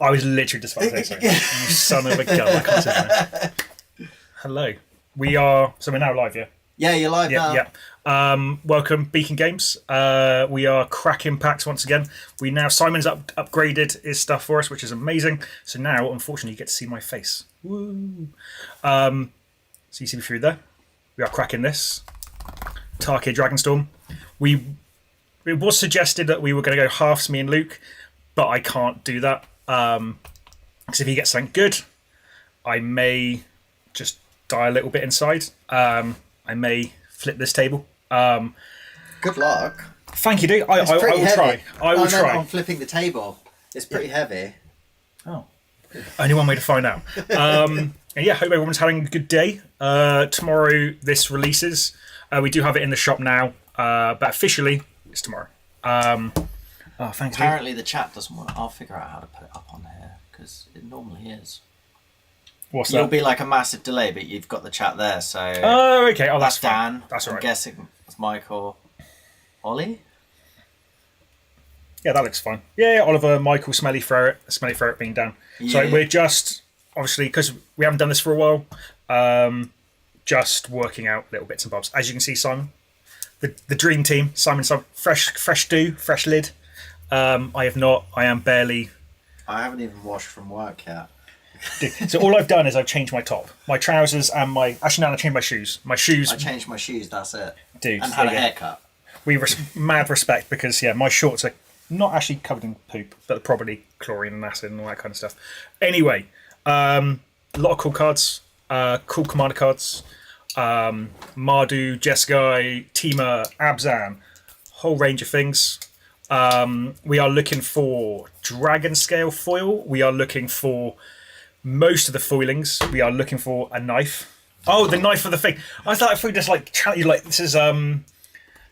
I was literally just about to say so. You son of a gun. I can't say that. Hello. We're now live, yeah? Yeah, you're live now. Yeah. Welcome, Beacon Games. We are cracking packs once again. Simon's upgraded his stuff for us, which is amazing. So now, unfortunately, you get to see my face. Woo! So you see me through there. We are cracking this. Tarkir Dragonstorm. It was suggested that we were going to go halves, me and Luke, but I can't do that. Because if he gets something good, I may just die a little bit inside. I may flip this table. Good luck. Thank you, dude. I will try. I will try. I'm flipping the table. It's pretty heavy. Oh. Only one way to find out. And yeah, hope everyone's having a good day. Tomorrow this releases. We do have it in the shop now, but officially it's tomorrow. Thanks. Apparently the chat doesn't want it. I'll figure out how to put it up on here because it normally is. What's You'll that? be like a massive delay, but you've got the chat there, so. Oh, okay. Oh, that's Dan. Fine. That's all right. I'm guessing it's Michael. Ollie? Yeah, that looks fine. Yeah, Oliver, Michael, Smelly Ferret being down. Yeah. So we're just, obviously, because we haven't done this for a while, just working out little bits and bobs. As you can see, Simon, the dream team, Simon, fresh do, fresh lid. I have not. I am barely. I haven't even washed from work yet. So all I've done is I've changed my top, my trousers, and I changed my shoes. My shoes. I changed my shoes. That's it. Dude, and had a haircut. Mad respect because my shorts are not actually covered in poop, but probably chlorine and acid and all that kind of stuff. Anyway, a lot of cool cards, cool commander cards. Mardu, Jeskai, Tima, Abzan, whole range of things. We are looking for Dragon Scale foil. We are looking for most of the foilings. We are looking for a knife. Oh, the knife for the thing. I thought if we just challenge you, this is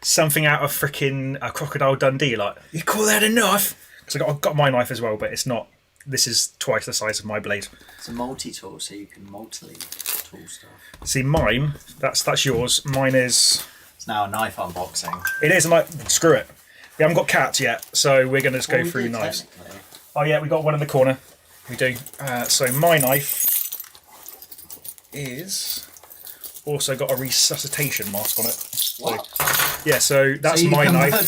something out of freaking Crocodile Dundee. You call that a knife? Because I've got my knife as well, but it's not. This is twice the size of my blade. It's a multi-tool, so you can multi-tool stuff. See, mine. That's yours. Mine is. It's now a knife unboxing. It is, and screw it. We haven't got cats yet, so we're going to just go through knives. Oh yeah, we got one in the corner. We do. So my knife is also got a resuscitation mask on it. What? So, yeah, so that's my knife.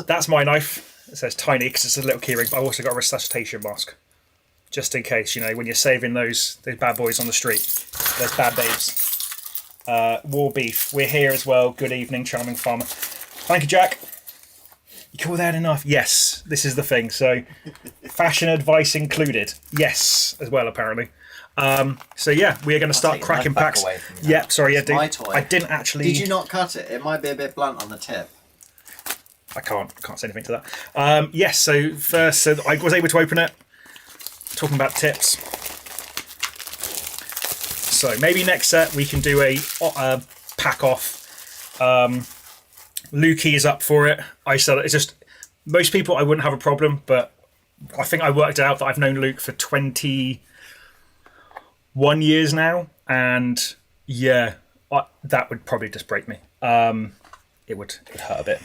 That's my knife. It says tiny because it's a little keyring, but I've also got a resuscitation mask. Just in case, when you're saving those bad boys on the street. Those bad babes. War Beef, we're here as well. Good evening, charming farmer. Thank you, Jack. You call that a knife? Yes, this is the thing. So, fashion advice included. Yes, as well, apparently. So yeah, we are going to start cracking packs. Yep, sorry, yeah, my toy. I didn't actually. Did you not cut it? It might be a bit blunt on the tip. I can't say anything to that. Yes, so first, I was able to open it. Talking about tips. So maybe next set we can do a pack off. Lukey is up for it. I said it's just most people I wouldn't have a problem, but I think I worked out that I've known Luke for 21 years now, and yeah, that would probably just break me. It would hurt a bit.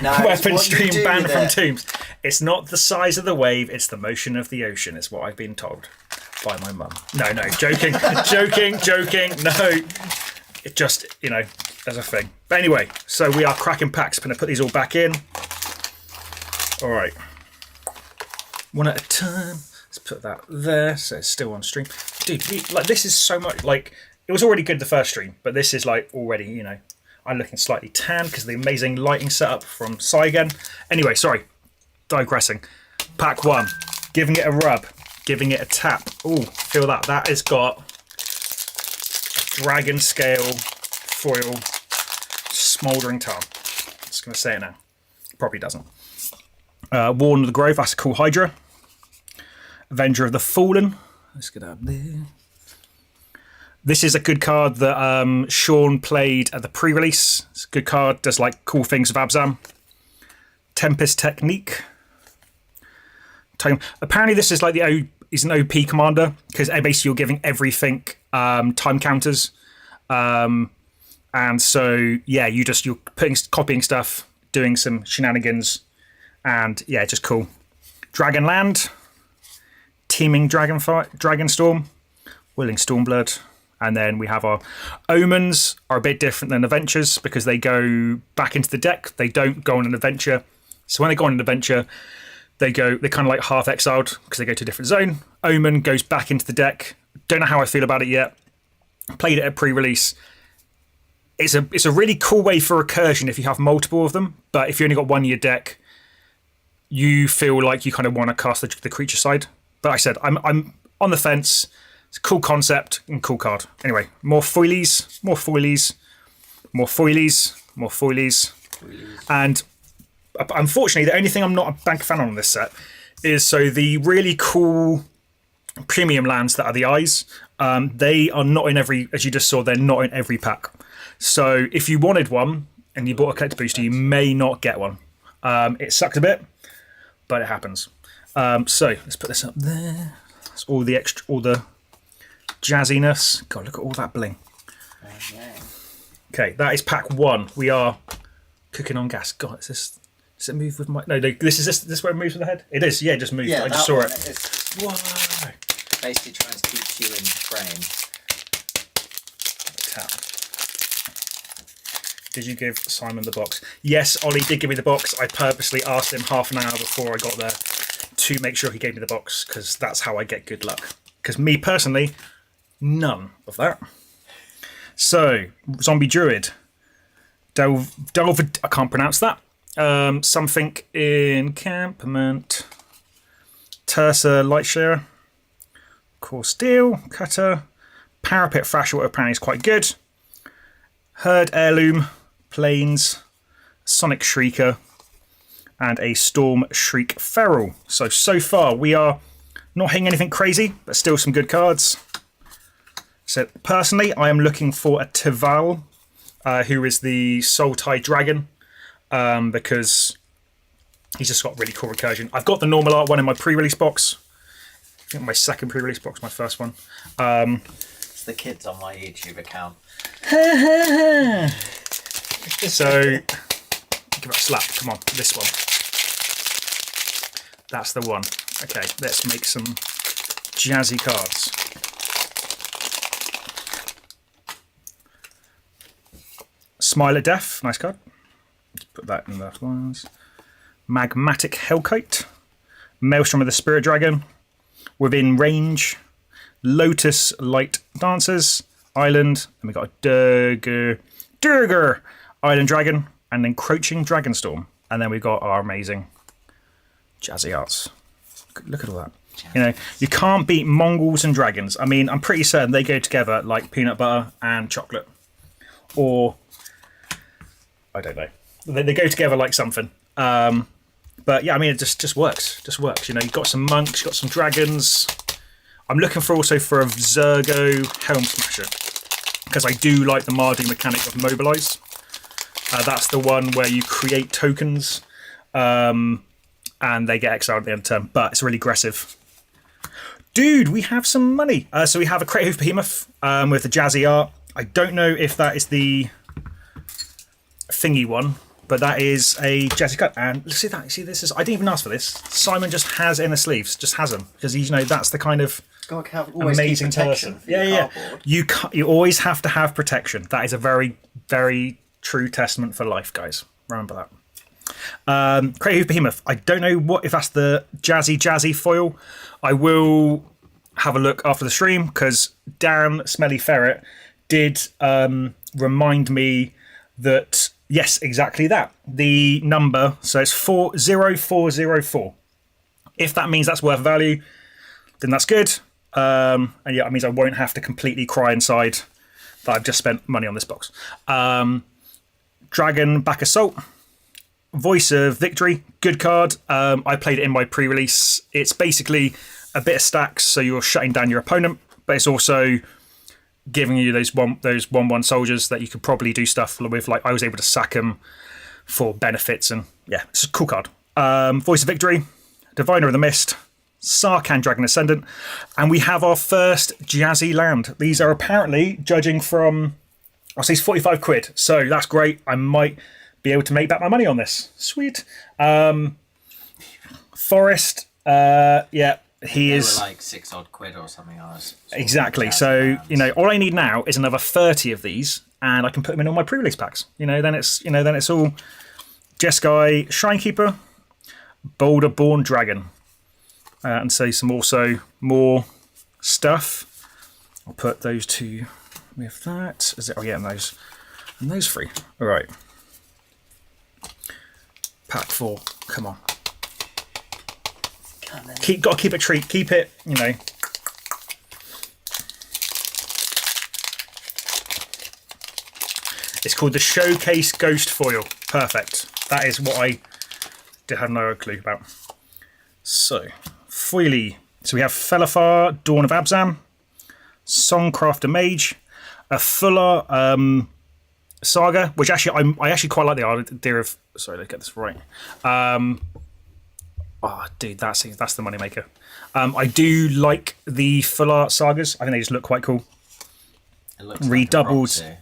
Weapon stream banned from tombs. It's not the size of the wave, it's the motion of the ocean, is what I've been told by my mum. No, joking. No. It just, as a thing. But anyway, so we are cracking packs. I'm going to put these all back in. All right. One at a time. Let's put that there, so it's still on stream. Dude, this is so much, it was already good the first stream, but this is already, I'm looking slightly tan because of the amazing lighting setup from Saigen. Anyway, sorry, digressing. Pack 1, giving it a rub, giving it a tap. Oh, feel that. That has got Dragon Scale foil Smouldering Tar. Just going to say it now. Probably doesn't. Warden of the Grove, that's a cool Hydra. Avenger of the Fallen. Let's get up there. This is a good card that Sean played at the pre-release. It's a good card, does cool things with Abzan. Tempest Technique. Apparently this is he's an OP commander because basically you're giving everything time counters. And so yeah, you're copying stuff, doing some shenanigans, and yeah, just cool. Dragonland, Teeming Dragonstorm, Willing Stormblood, and then we have our Omens are a bit different than Adventures because they go back into the deck. They don't go on an adventure. So when they go on an adventure, they're kind of like half exiled because they go to a different zone. Omen goes back into the deck. Don't know how I feel about it yet. Played it at pre-release. It's a really cool way for recursion if you have multiple of them. But if you only got one in your deck, you feel like you kind of want to cast the creature side. But I said I'm on the fence. It's a cool concept and cool card. Anyway, more foilies, more foilies, more foilies, more foilies. And unfortunately, the only thing I'm not a bank fan on this set is the really cool premium lands that are the eyes. They are not in every, as you just saw, they're not in every pack. So if you wanted one and you bought a collector booster, you may not get one. It sucks a bit, but it happens. So let's put this up there. That's all the jazziness. God, look at all that bling. Okay, that is pack 1. We are cooking on gas. God, does it move with my... No, this is where it moves with the head? It is, yeah, it just moved. Yeah, I just saw it. Whoa! Basically trying to keep you in frame. Tap. Did you give Simon the box? Yes, Ollie did give me the box. I purposely asked him half an hour before I got there to make sure he gave me the box because that's how I get good luck. Because me personally, none of that. So, Zombie Druid. I can't pronounce that. Something Encampment. Tersa Lightshare. Core Steel. Cutter. Parapet Freshwater apparently is quite good. Herd Heirloom. Plains. Sonic Shrieker. And a Storm Shriek Feral. So far we are not hitting anything crazy, but still some good cards. So personally, I am looking for a Tival, who is the Soul Tide Dragon, because he's just got really cool recursion. I've got the normal art one in my pre-release box. I think my second pre-release box, my first one. It's the kids on my YouTube account. So give it a slap. Come on, this one. That's the one. Okay, let's make some jazzy cards. Smile at Death, nice card. Let's put that in the ones. Magmatic Hellkite. Maelstrom of the Spirit Dragon. Within Range. Lotus Light Dancers. Island. And we got a Durger Island Dragon. And Encroaching Dragonstorm. And then we've got our amazing jazzy arts. Look at all that. You know, you can't beat Mongols and dragons. I mean, I'm pretty certain they go together like peanut butter and chocolate. Or, I don't know. They go together like something. But yeah, I mean, it just works. Just works. You know, you've got some monks, you've got some dragons. I'm looking also for a Zergo Helm Smasher. Because I do like the Mardu mechanic of Mobilize. That's the one where you create tokens. And they get exiled at the end of the turn. But it's really aggressive. Dude, we have some money. So we have a Crate Hoof Behemoth with the jazzy art. I don't know if that is the thingy one, but that is a jazzy cut. And see that? See, this is. I didn't even ask for this. Simon just has inner sleeves, just has them because he's, you know, that's the kind of amazing person. Yeah. You always have to have protection. That is a very, very true testament for life, guys. Remember that. Crate Hoof Behemoth. I don't know if that's the jazzy foil. I will have a look after the stream because Darren Smelly Ferret did remind me that, yes, exactly that. The number, so it's 40404. If that means that's worth value, then that's good. And yeah, it means I won't have to completely cry inside that I've just spent money on this box. Dragon Back Assault. Voice of Victory, good card. I played it in my pre-release. It's basically a bit of stacks, so you're shutting down your opponent, but it's also giving you those 1/1 soldiers that you could probably do stuff with. Like I was able to sack them for benefits, and yeah, it's a cool card. Voice of Victory, Diviner of the Mist, Sarkhan Dragon Ascendant, and we have our first jazzy land. These are apparently, judging from, I'll say it's 45 quid, so that's great. I might be able to make back my money on this. Sweet. Forest Yeah, he They is. were like £6 or something. I was Exactly. So, all I need now is another 30 of these, and I can put them in all my pre-release packs. Then it's all Jeskai, Shrinekeeper, Boulder Born Dragon. And so some also more stuff. I'll put those two with that. Is it? Oh yeah, and those three. All right. Pack 4. Come on. Got to keep it treat. Keep it. It's called the Showcase Ghost Foil. Perfect. That is what I have no clue about. So, foily. So we have Felafar, Dawn of Abzan, Songcrafter Mage, a Fuller Saga, which actually I actually quite like the idea of. Sorry, let's get this right. Oh, dude, that's the moneymaker. I do like the Full Art Sagas. I think they just look quite cool. It looks redoubled. Like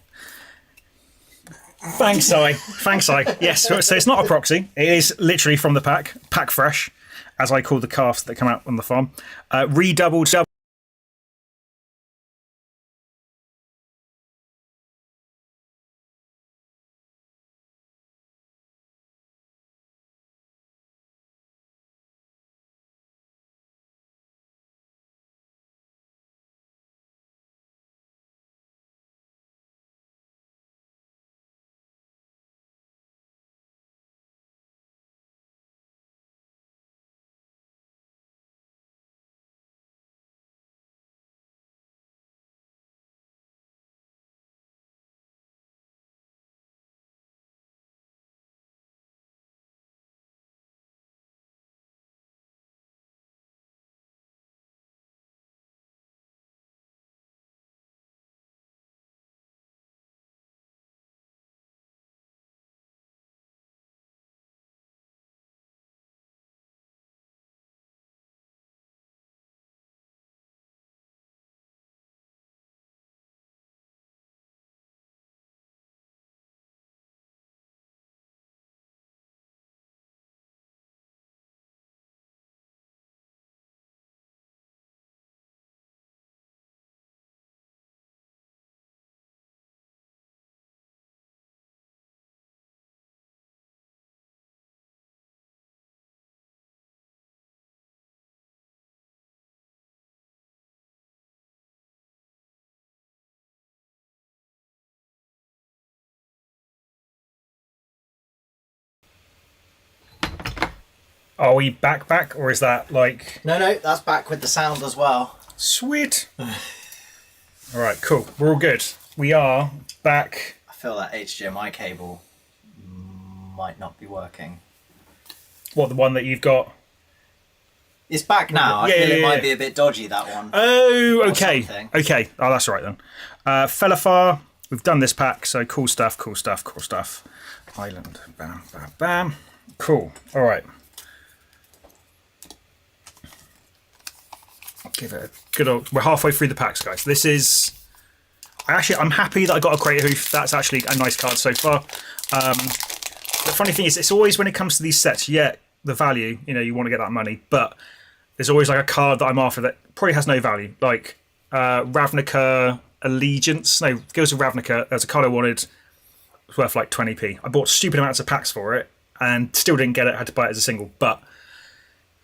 Thanks, Si. Yes, so it's not a proxy. It is literally from the pack fresh, as I call the calves that come out on the farm. Redoubled. Are we back, or is that like... No, that's back with the sound as well. Sweet. All right, cool. We're all good. We are back. I feel that HDMI cable might not be working. What, the one that you've got? It's back now. I feel it might be a bit dodgy, that one. Oh, okay. Okay. Oh, that's right then. Felafar. We've done this pack, so cool stuff. Island. Bam, bam, bam. Cool. All right. Give it a good old... We're halfway through the packs, guys. This is... I'm happy that I got a Crater Hoof. That's actually a nice card so far. The funny thing is, it's always when it comes to these sets, the value, you want to get that money, but there's always like a card that I'm after that probably has no value. Like Ravnica Allegiance. No, Guilds of Ravnica. There's a card I wanted. It's worth like 20p. I bought stupid amounts of packs for it and still didn't get it. I had to buy it as a single. But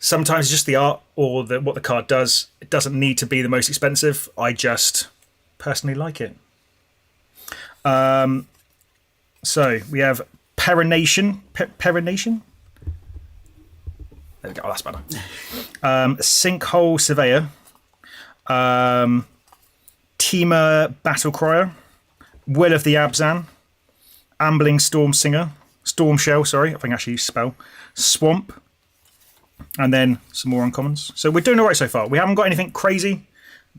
sometimes just the art or what the card does, it doesn't need to be the most expensive. I just personally like it. So we have Perenation. Perenation? There we go. Oh, that's better. Sinkhole Surveyor. Teema Battle Crier. Will of the Abzan. Ambling Storm Singer. Storm Shell, sorry, I think I actually spell. Swamp. And then some more uncommons. So we're doing all right so far. We haven't got anything crazy.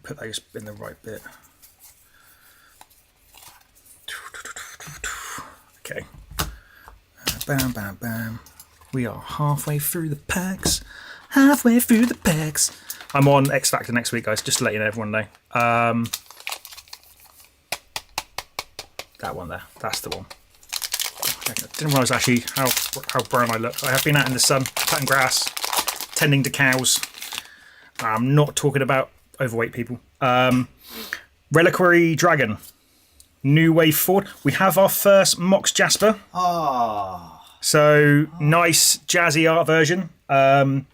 Put those in the right bit. Okay. Bam, bam, bam. We are halfway through the packs. I'm on X Factor next week, guys, just to let everyone know. That one there. That's the one. I didn't realise actually how brown I look. I have been out in the sun, cutting grass. tending to cows. I'm not talking about overweight people. Reliquary Dragon. New Wave Forward. We have our first Mox Jasper. Oh. So, nice jazzy art version. The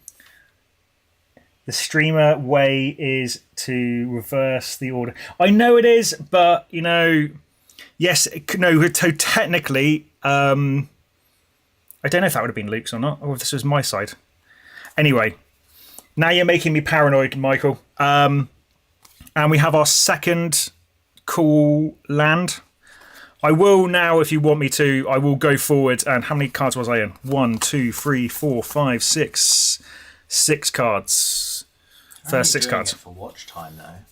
streamer way is to reverse the order. I know it is, but, you know, yes, so technically, I don't know if that would have been Luke's or not, or if this was my side. Anyway, now you're making me paranoid, Michael. And we have our second cool land. I will now, if you want me to, I will go forward. And how many cards was I in? 1, 2, 3, 4, 5, 6. 6 cards. First 6 cards. It for watch time, though.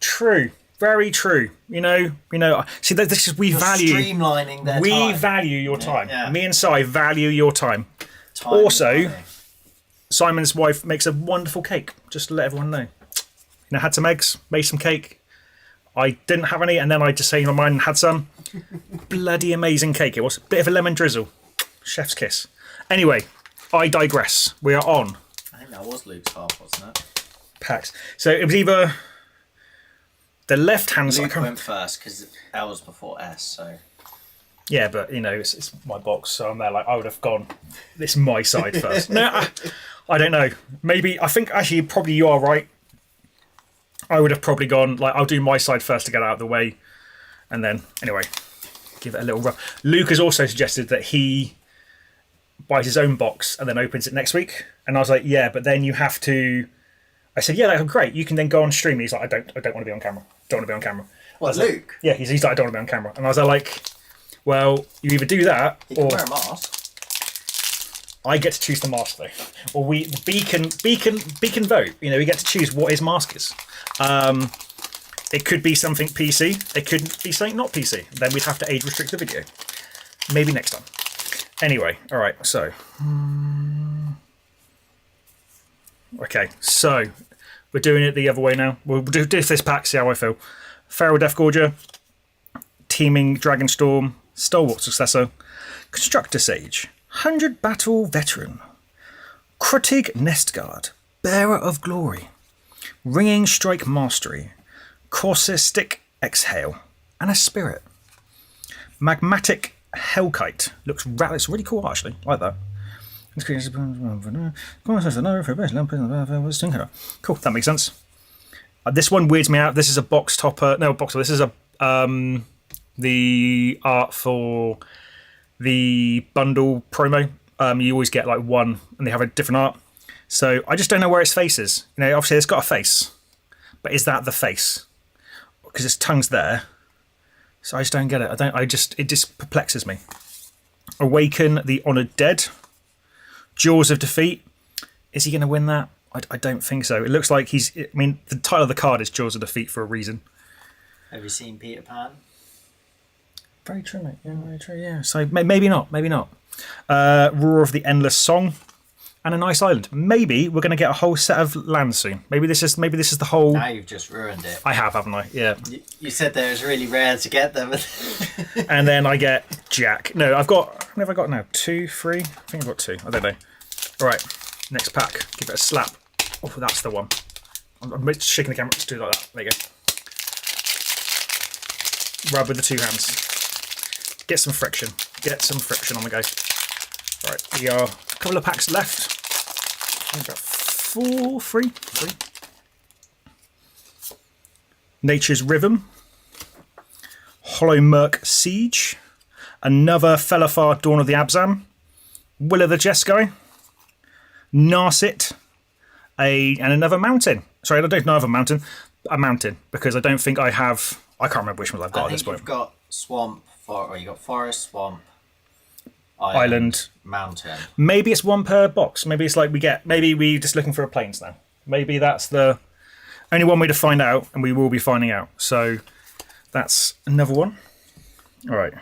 True. Very true. You know. See, this is You're streamlining their time. We value your time. Yeah. Me and Si value your time. Also, Simon's wife makes a wonderful cake. Just to let everyone know. You know, had some eggs, made some cake. I didn't have any, and then I just changed my mind and had some. Bloody amazing cake it was. Bit of a lemon drizzle. Chef's kiss. Anyway, I digress. We are on. I think that was Luke's half, wasn't it? Packs. So it was either the left hand side. Luke went first because L was before S, so. Yeah, but you know, it's my box, so I'm there like I would have gone. This is my side first. No, I don't know. Maybe I think actually probably you are right. I would have probably gone like I'll do my side first to get out of the way, and then anyway, give it a little rub. Luke has also suggested that he buys his own box and then opens it next week, and I was like, yeah, but then you have to. I said, yeah, that's great. You can then go on stream. He's like, I don't want to be on camera. Don't want to be on camera. What, Luke? Luke? Yeah, he's like, I don't want to be on camera, and I was like, well, you either do that He or can wear a mask. I get to choose the mask though, or B can vote. You know, we get to choose what his mask is. It could be something PC. It could be something not PC. Then we'd have to age restrict the video. Maybe next time. Anyway, all right. So, okay. So we're doing it the other way now. We'll do this pack. See how I feel. Feral Deathgorger, Teeming Dragonstorm, Stalwart Successor, Constructor Sage, 100 Battle Veteran, Krutig Nestguard, Bearer of Glory, Ringing Strike Mastery, Caustic Exhale, and a Spirit. Magmatic Hellkite. It's really cool, actually. I like that. Cool, that makes sense. This one weirds me out. This is a box topper. No, box topper. This is the art for the bundle promo. You always get like one, and they have a different art. So I just don't know where its face is. You know, obviously it's got a face, but is that the face? Because its tongue's there. So I just don't get it. It just perplexes me. Awaken the Honoured Dead. Jaws of Defeat. Is he going to win that? I don't think so. It looks like he's. I mean, the title of the card is Jaws of Defeat for a reason. Have you seen Peter Pan? Very true, mate. Yeah, very true. Yeah. So maybe not. Maybe not. Roar of the Endless Song, and a nice island. Maybe we're going to get a whole set of lands soon. Maybe this is the whole. Now you've just ruined it. I have, haven't I? Yeah. You said that it was really rare to get them. And then I get Jack. No, I've got. How many have I got now? 2, 3. I think I've got 2. I don't know. All right. Next pack. Give it a slap. Oh, that's the one. I'm shaking the camera to do it like that. There you go. Rub with the 2 hands. Get some friction. Get some friction on the go. Right, we are a couple of packs left. About 3. Nature's Rhythm. Hollow Merc Siege. Another Felafar Dawn of the Abzan. Will of the Jeskai. Narset. And another mountain. Sorry, I don't know of a mountain. A mountain, because I don't think I have. I can't remember which ones I've got at this point. You've got swamp, you got forest, swamp, island, mountain. Maybe it's one per box. Maybe it's like maybe we're just looking for a plains now. Maybe that's the only one way to find out, and we will be finding out. So that's another one. All right.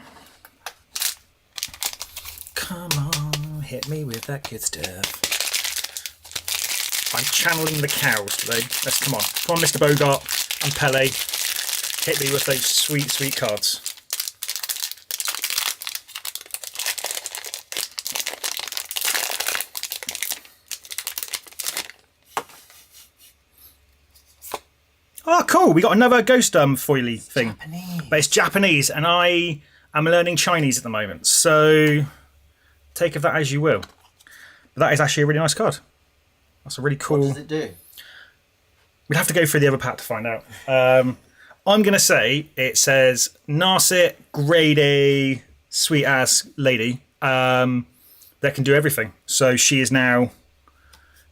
Come on, hit me with that good stuff. I'm channeling the cows today. Let's come on, Mr. Bogart and Pele. Hit me with those sweet, sweet cards. Oh, cool. We got another ghost foily thing. Japanese. But it's Japanese, and I am learning Chinese at the moment. So take of that as you will. But that is actually a really nice card. That's a really cool... What does it do? We'd have to go through the other pack to find out. I'm going to say it says Narset, grade A, sweet ass lady that can do everything. So she is now...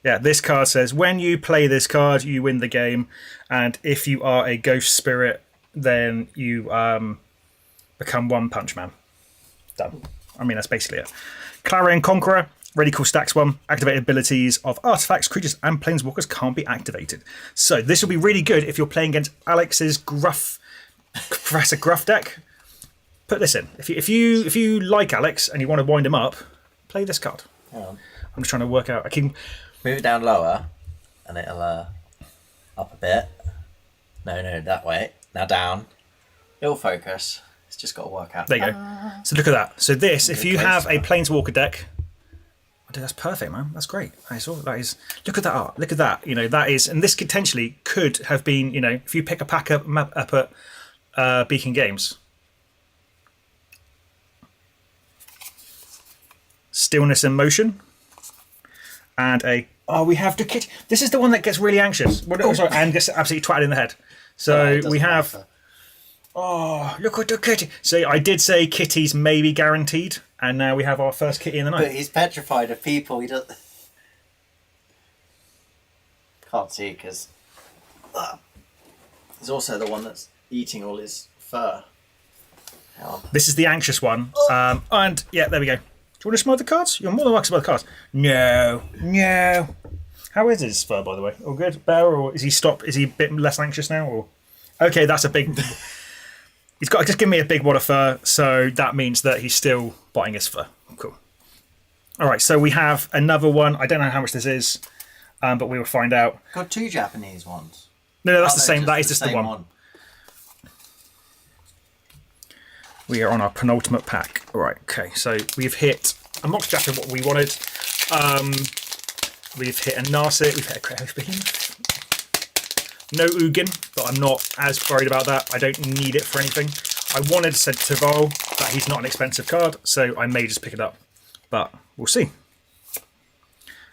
Yeah, this card says, when you play this card, you win the game. And if you are a ghost spirit, then you become One Punch Man. Done. I mean, that's basically it. Clarion Conqueror. Really cool stacks one. Activated abilities of artifacts, creatures, and planeswalkers can't be activated. So this will be really good if you're playing against Alex's Professor Gruff deck. Put this in. If you like Alex and you want to wind him up, play this card. Hang on. I'm just trying to work out. I can move it down lower, and it'll up a bit. No, that way. Now down. It'll focus. It's just got to work out. There you go. So look at that. So this, if you have a planeswalker deck. That's perfect, man. That's great. That is. Look at that art. Look at that. You know, that is, and this potentially could have been. You know, if you pick a pack up at Beacon Games, Stillness in Motion, and a. Oh, we have the kit. This is the one that gets really anxious. Sorry, and gets absolutely twatted in the head. So we have. Matter. Oh, look at the kitty. So I did say kitties may be guaranteed. And now we have our first kitty in the night. But he's petrified of people. He doesn't. Can't see because there's also the one that's eating all his fur. Hang on. This is the anxious one. And yeah, there we go. Do you want to smell the cards? You're more than welcome to smell the cards. No. How is his fur, by the way? All good? Better, or is he stopped? Is he a bit less anxious now? Or okay, that's a big. He's got just give me a big wad of fur, so that means that he's still biting his fur. Cool. All right, so we have another one. I don't know how much this is, but we will find out. Got two Japanese ones. No, that's the same. That is just the one. We are on our penultimate pack. All right, okay. So we've hit a Mox Jack of what we wanted. We've hit a Narset. We've hit a Kratos Behemoth. No Ugin, but I'm not as worried about that. I don't need it for anything. I wanted to say to Vol that he's not an expensive card, so I may just pick it up. But we'll see.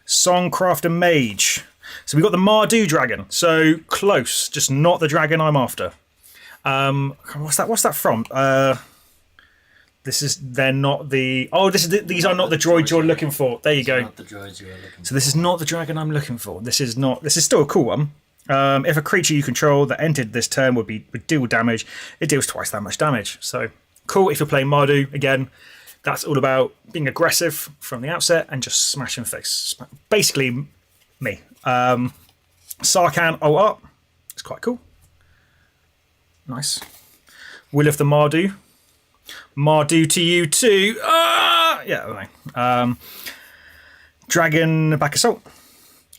Songcrafter Mage. So we got the Mardu Dragon. So close, just not the dragon I'm after. What's that from? They're not the. Oh, these are not the droids you're looking for. There you go. Not the droids you're looking for. So this is not the dragon I'm looking for. This is still a cool one. If a creature you control that entered this turn would deal damage, it deals twice that much damage. So cool if you're playing Mardu. Again, that's all about being aggressive from the outset and just smashing face. Basically, me. Sarkhan ult up. It's quite cool. Nice. Will of the Mardu. Mardu to you too. Yeah, okay. Dragon Back Assault.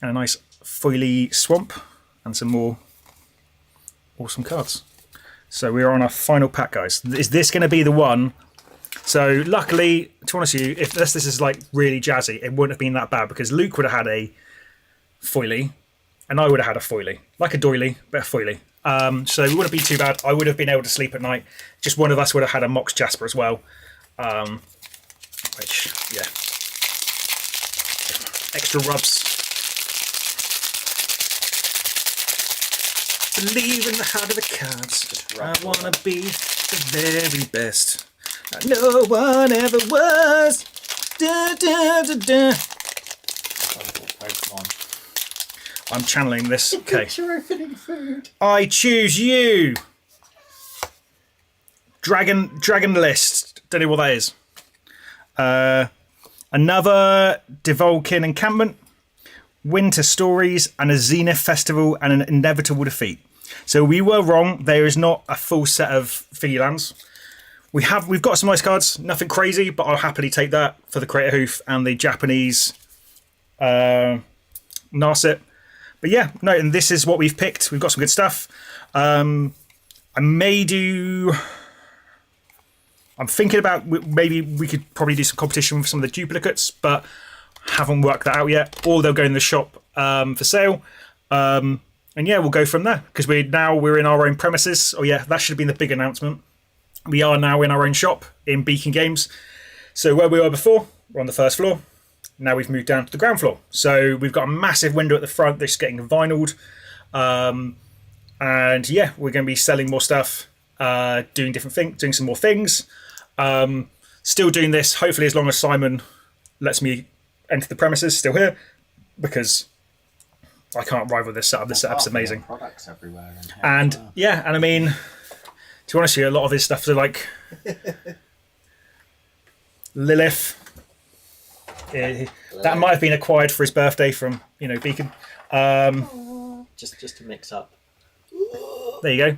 And a nice foily Swamp. And some more awesome cards. So we're on our final pack, guys. Is this going to be the one? So luckily, to be honest with you, if this is like really jazzy, it wouldn't have been that bad because Luke would have had a foily and I would have had a foily. Like a doily, but a foily. So it wouldn't be too bad. I would have been able to sleep at night. Just one of us would have had a Mox Jasper as well. Which, yeah. Extra rubs. Believe in the heart of the cards. I want to be the very best. No one ever was. Da, da, da, da. I'm channeling this. Okay. You're opening food. I choose you. Dragon List. Don't know what that is. Another Devolkin encampment. Winter Stories and a Zenith Festival and an Inevitable Defeat. So we were wrong. There is not a full set of Figgy lands. We've got some nice cards. Nothing crazy, but I'll happily take that for the Creator Hoof and the Japanese Narset. But yeah, no, and this is what we've picked. We've got some good stuff. I may do. I'm thinking about maybe we could probably do some competition with some of the duplicates, but haven't worked that out yet. Or they'll go in the shop for sale. yeah, we'll go from there because we're in our own premises. Oh yeah, that should have been the big announcement. We are now in our own shop in Beacon Games. So where we were before, we're on the first floor. Now we've moved down to the ground floor. So we've got a massive window at the front that's getting vinyled. And yeah, we're going to be selling more stuff, doing different things, doing some more things. Still doing this, hopefully as long as Simon lets me enter the premises, still here, because I can't rival this setup. This setup's amazing. Products everywhere. And yeah, and I mean, to be honest with you, a lot of his stuff are like Lilith. That might have been acquired for his birthday from Beacon. Just to mix up. There you go.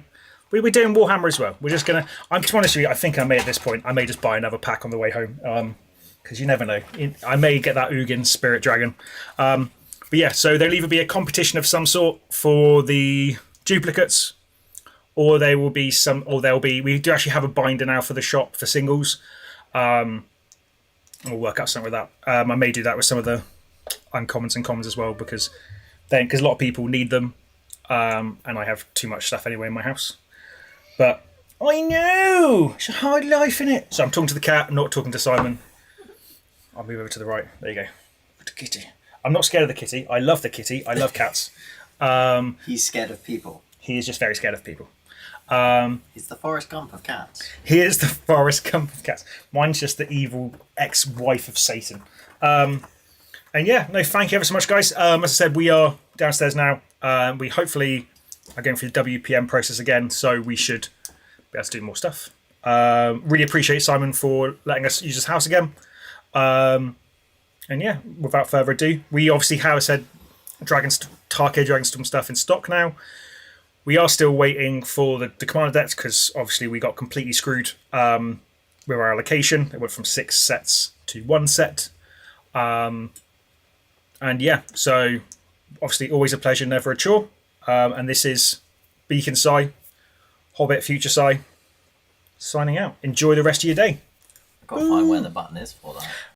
We're doing Warhammer as well. We're just gonna. I'm to be honest with you, I think I may at this point. I may just buy another pack on the way home. Because you never know. I may get that Ugin Spirit Dragon. But yeah, so there'll either be a competition of some sort for the duplicates, or there will be some, or there'll be. We do actually have a binder now for the shop for singles. We'll work out something with that. I may do that with some of the uncommons and commons as well, because a lot of people need them, and I have too much stuff anyway in my house. But I know it's a hard life, innit? So I'm talking to the cat, I'm not talking to Simon. I'll move over to the right. There you go. The kitty. I'm not scared of the kitty. I love the kitty. I love cats. He's scared of people. He is just very scared of people. He's the Forrest Gump of cats. He is the Forrest Gump of cats. Mine's just the evil ex-wife of Satan. And yeah, no, thank you ever so much, guys. As I said, we are downstairs now. We hopefully are going through the WPM process again, so we should be able to do more stuff. Really appreciate Simon for letting us use his house again. And yeah, without further ado, we obviously have said Tarkir Dragonstorm stuff in stock now. We are still waiting for the commander decks because obviously we got completely screwed with our allocation. It went from 6 sets to 1 set. And yeah, so obviously always a pleasure, never a chore. And this is Beacon Sai, Hobbit Future Sai, signing out. Enjoy the rest of your day. I've got to find where the button is for that.